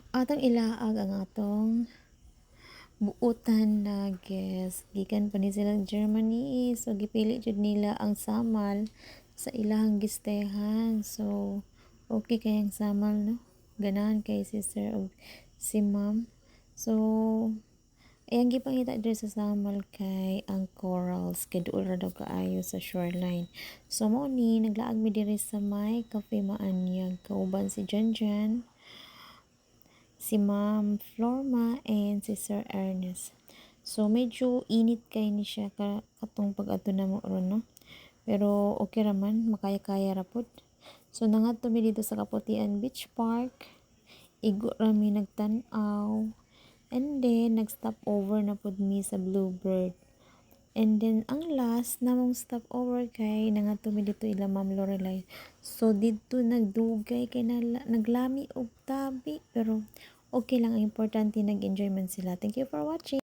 Atong ilaag ang atong buutan na guest. Gikan pa ni silang Germany. So, gipili jud nila ang samal sa ilahang gistehan. So, okay kayang samal, no? Ganahan kay si sir o si ma'am. So, ayang gipangita diri sa samal kay ang corals kay duol ra daw kaayo sa shoreline. So, mo ni naglaag mi diri sa may Cafe Maanyag kauban si Janjan, si Ma'am Florma, and si Sir Ernest. So, medyo init kay ni siya katong pag-adto na mo ron, no? Pero, okay raman, makaya-kaya rapod. So, nangadto mi dito sa Kaputian Beach Park. Igo rami nagtan-aw. And then, nag-stop over na pod mi sa Bluebird. And then, ang last namong stop over kay nangadto mi dito ila Ma'am Lorelai. So, dito nagdugay kay naglami og tabi. Pero, okay lang. Ang importante, nag-enjoy man sila. Thank you for watching.